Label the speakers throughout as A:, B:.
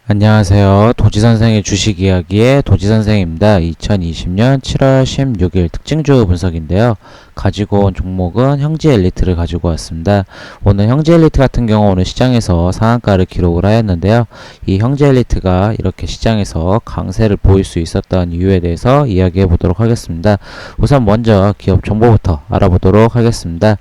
A: 안녕하세요. 도지선생의 주식이야기의 도지선생입니다. 2020년 7월 16일 특징주 분석인데요. 가지고 온 종목은 형제엘리트를 가지고 왔습니다. 오늘 형제엘리트 같은 경우 오늘 시장에서 상한가를 기록을 하였는데요. 이 형제엘리트가 이렇게 시장에서 강세를 보일 수 있었던 이유에 대해서 이야기해 보도록 하겠습니다. 우선 먼저 기업 정보부터 알아보도록 하겠습니다.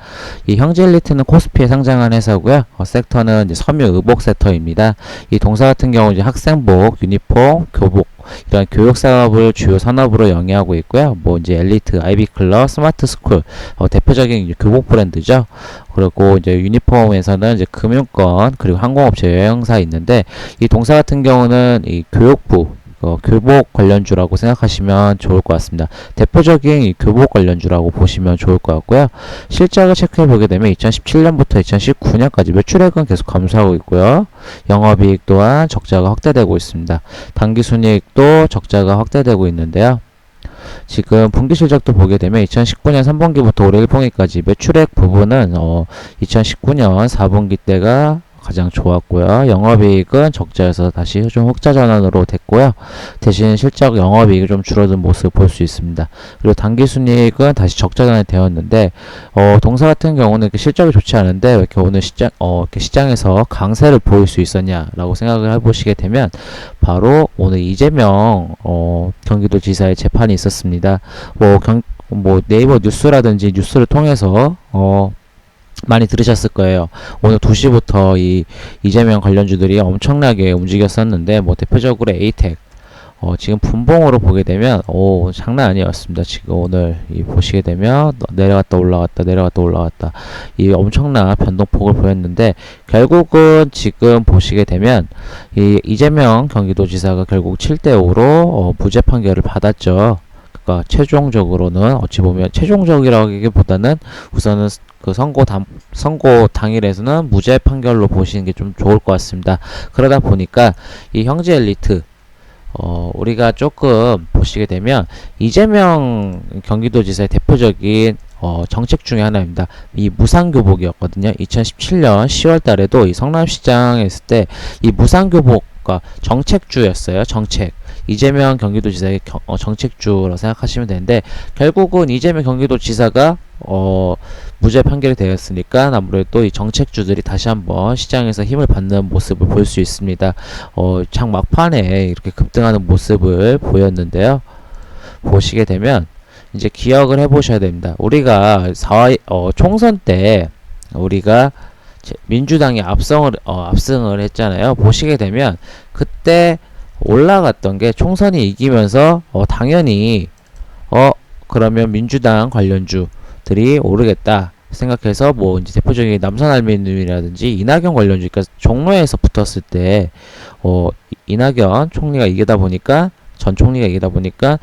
A: 이 형제엘리트는 코스피에 상장한 회사고요. 섹터는 이제 섬유의복 섹터입니다. 이 동사 같은 경우 이제 학생복, 유니폼, 교복 이런 교육 사업을 주요 산업으로 영위하고 있고요. 뭐 이제 엘리트, 아이비클럽, 스마트스쿨 대표적인 교복 브랜드죠. 그리고 이제 유니폼에서는 이제 금융권 그리고 항공업체 여행사 있는데 이 동사 같은 경우는 이 교육부 교복 관련주라고 생각하시면 좋을 것 같습니다. 대표적인 이 교복 관련주라고 보시면 좋을 것 같고요. 실적을 체크해 보게 되면 2017년부터 2019년까지 매출액은 계속 감소하고 있고요. 영업이익 또한 적자가 확대되고 있습니다. 당기순이익도 적자가 확대되고 있는데요. 지금 분기 실적도 보게 되면 2019년 3분기부터 올해 1분기까지 매출액 부분은 2019년 4분기 때가 가장 좋았고요. 영업이익은 적자에서 다시 좀 흑자 전환으로 됐고요. 대신 실적 영업이익이 좀 줄어든 모습을 볼 수 있습니다. 그리고 당기순이익은 다시 적자 전환이 되었는데 동사 같은 경우는 이렇게 실적이 좋지 않은데 왜 이렇게 오늘 이렇게 시장에서 강세를 보일 수 있었냐라고 생각을 해보시게 되면 바로 오늘 이재명 경기도지사의 재판이 있었습니다. 뭐 네이버 뉴스라든지 뉴스를 통해서 많이 들으셨을 거예요. 오늘 2시부터 이 이재명 관련주들이 엄청나게 움직였었는데 뭐 대표적으로 에이텍 지금 분봉으로 보게 되면 장난 아니었습니다. 지금 오늘 보시게 되면 내려갔다 올라갔다 내려갔다 올라갔다 이 엄청난 변동폭을 보였는데 결국은 지금 보시게 되면 이 이재명 경기도지사가 결국 7대5로 무죄 판결을 받았죠. 그러니까 최종적으로는 어찌 보면 최종적이라기보다는 우선은 그 선고 당일에서는 무죄 판결로 보시는 게 좀 좋을 것 같습니다. 그러다 보니까 이 형제 엘리트 우리가 조금 보시게 되면 이재명 경기도지사의 대표적인 정책 중에 하나입니다. 이 무상교복이었거든요. 2017년 10월 달에도 이 성남시장에 있을 때 이 무상교복과 정책주였어요. 정책. 이재명 경기도지사의 정책주로 생각하시면 되는데 결국은 이재명 경기도지사가 무죄 판결이 되었으니까 아무래도 이 정책주들이 다시 한번 시장에서 힘을 받는 모습을 볼 수 있습니다. 장 막판에 이렇게 급등하는 모습을 보였는데요. 보시게 되면 이제 기억을 해보셔야 됩니다. 우리가 총선 때 우리가 민주당이 압승을 했잖아요. 보시게 되면 그때 올라갔던 게 총선이 이기면서 당연히 그러면 민주당 관련주들이 오르겠다 생각해서 뭐 이제 대표적인 남산알루미늄이라든지 이낙연 관련주, 그러니까 종로에서 붙었을 때 이낙연 총리가 이기다 보니까 전 총리가 이기다 보니까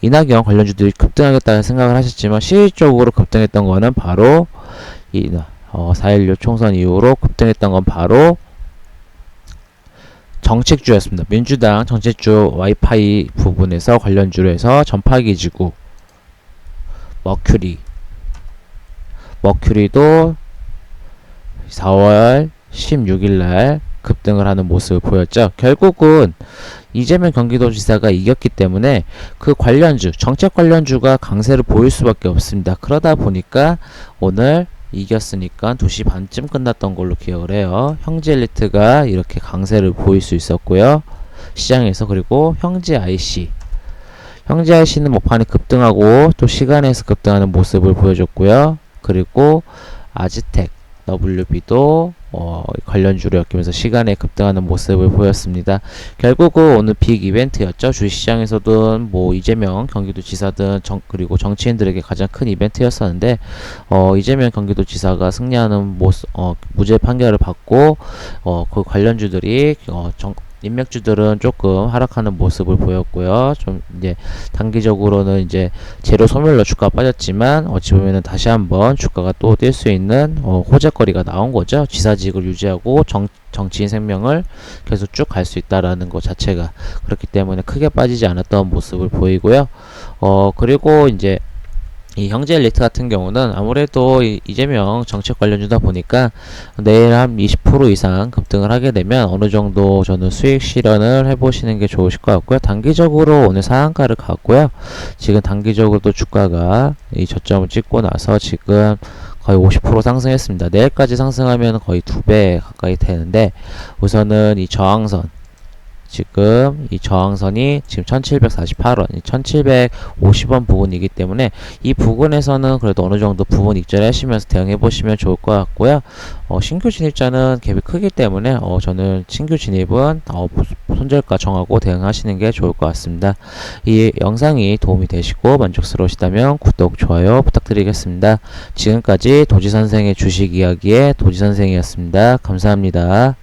A: 이낙연 관련주들이 급등하겠다는 생각을 하셨지만 실질적으로 급등했던 거는 바로 4.16 총선 이후로 급등했던 건 바로 정책주였습니다. 민주당 정책주 와이파이 부분에서 관련주로 해서 전파기지구 머큐리도 4월 16일날 급등을 하는 모습을 보였죠. 결국은 이재명 경기도지사가 이겼기 때문에 그 관련주, 정책 관련주가 강세를 보일 수밖에 없습니다. 그러다 보니까 오늘 이겼으니까 2시 반쯤 끝났던 걸로 기억을 해요. 형제 엘리트가 이렇게 강세를 보일 수 있었고요. 시장에서. 그리고 형제 IC는 목판에 급등하고 또 시간에서 급등하는 모습을 보여줬고요. 그리고 아즈텍 WB도 관련주로 엮이면서 시간에 급등하는 모습을 보였습니다. 결국은 오늘 빅 이벤트였죠. 주식시장에서든 뭐 이재명 경기도지사든 그리고 정치인들에게 가장 큰 이벤트였었는데 이재명 경기도지사가 승리하는 무죄 판결을 받고 그 관련주들이 인맥주들은 조금 하락하는 모습을 보였고요. 좀 이제 단기적으로는 이제 재료 소멸로 주가가 빠졌지만 어찌 보면은 다시 한번 주가가 또 뛸 수 있는 호재거리가 나온 거죠. 지사직을 유지하고 정치인 생명을 계속 쭉 갈 수 있다라는 것 자체가 그렇기 때문에 크게 빠지지 않았던 모습을 보이고요. 그리고 이제 이 형제 엘리트 같은 경우는 아무래도 이재명 정책 관련주다 보니까 내일 한 20% 이상 급등을 하게 되면 어느 정도 저는 수익 실현을 해보시는 게 좋으실 것 같고요. 단기적으로 오늘 상한가를 갔고요. 지금 단기적으로도 주가가 이 저점을 찍고 나서 지금 거의 50% 상승했습니다. 내일까지 상승하면 거의 2배 가까이 되는데 우선은 이 저항선 지금 이 저항선이 지금 1748원, 1750원 부근이기 때문에 이 부근에서는 그래도 어느 정도 부분 익절 하시면서 대응해 보시면 좋을 것 같고요. 신규 진입자는 갭이 크기 때문에 저는 신규 진입은 손절가 정하고 대응하시는 게 좋을 것 같습니다. 이 영상이 도움이 되시고 만족스러우시다면 구독, 좋아요 부탁드리겠습니다. 지금까지 도지선생의 주식 이야기의 도지선생이었습니다. 감사합니다.